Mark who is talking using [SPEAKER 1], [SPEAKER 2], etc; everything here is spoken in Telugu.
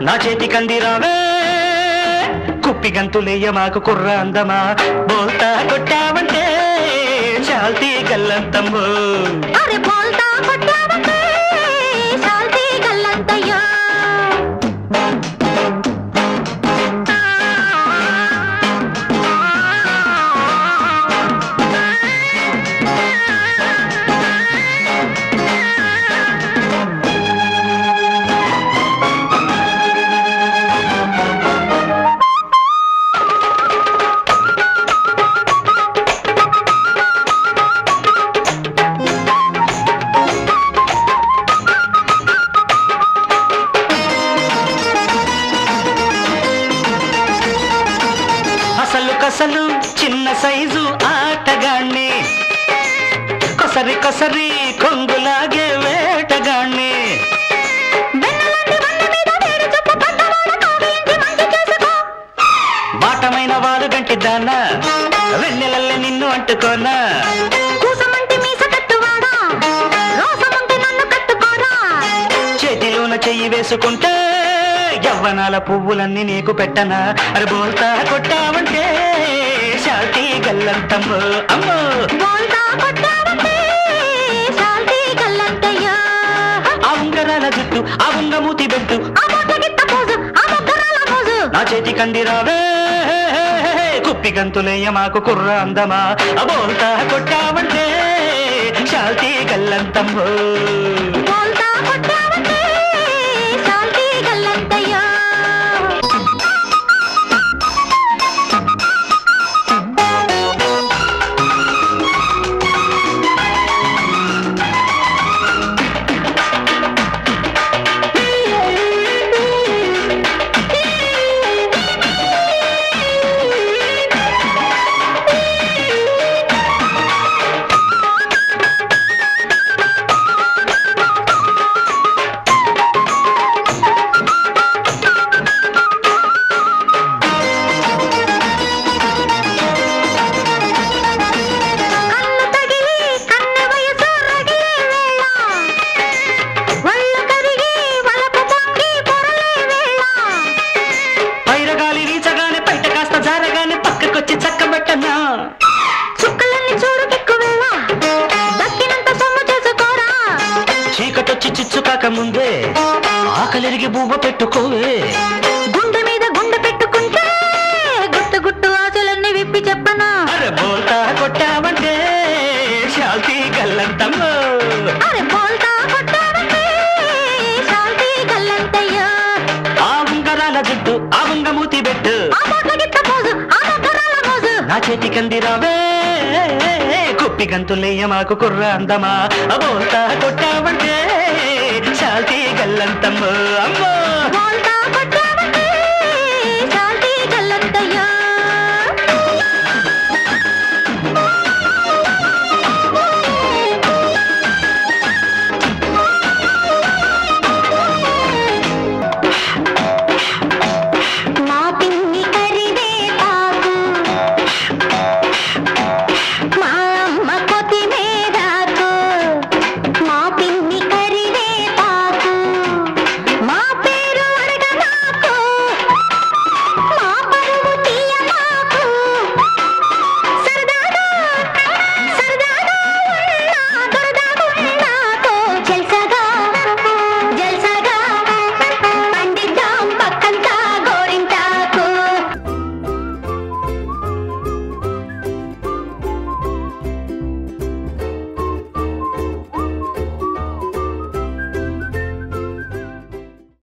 [SPEAKER 1] నా చేతి కందిరావే కుప్పి గంతులేయ మాకు కుర్ర అందమా బోల్తా కొట్టావంటే శాల్తీ గల్లంతమ్మో
[SPEAKER 2] అరే బోల్తా కొట్టావంటే శాల్తీ గల్లంతయ్యో
[SPEAKER 1] కసలు చిన్న సైజు ఆటగాణ్ణి కొసరి కొసరి కొంగులాగే వేటగాణ్ణి బాటమైన వారు గంటి దాన వెన్నెలల్లే నిన్ను అంటుకోనా చేతిలోన చెయ్యి వేసుకుంటే యవ్వనాల పువ్వులన్నీ నీకు పెట్టనా అరే బోల్తా కొట్టావంటే శాల్తీ గల్లంతమ్మో అమ్మో
[SPEAKER 2] బోల్తా కొట్టావంటే శాల్తీ గల్లంతయ్యో
[SPEAKER 1] ఆ ఉంగరాల జుట్టు ఆ ఉంగమూతి బెట్టు
[SPEAKER 2] ఆ మొట్టగిత్త పోజు ఆ మొగ్గరాల మోజు
[SPEAKER 1] నా చేతి కందిరావే కుప్పి గంతులేయ మాకు కుర్ర అందమా ఆ బోల్తా కొట్టావంటే శాల్తీ గల్లంతమ్మో
[SPEAKER 2] బోల్తా కొట్టావంటే శాల్తీ గల్లంతయ్యో
[SPEAKER 1] ముందే ఆకలిరిగి బువ్వ పెట్టుకోవే
[SPEAKER 2] గుండె మీద గుండె పెట్టుకుంటే గుట్టు గుట్టు ఆశలన్నీ విప్పి చెప్పనా
[SPEAKER 1] అరే బోల్తా కొట్టావంటే శాల్తీ గల్లంతమ్మో
[SPEAKER 2] అరే బోల్తా కొట్టావంటే శాల్తీ గల్లంతయ్యో
[SPEAKER 1] ఆ ఉంగరాల జుట్టు ఆ ఉంగమూతి బెట్టు
[SPEAKER 2] ఆ మొట్టగిత్త పోజు ఆ మొగ్గరాల మోజు
[SPEAKER 1] నా చేతి కందిరావే కుప్పి గంతులేయ మాకు కుర్ర అందమా బోల్తా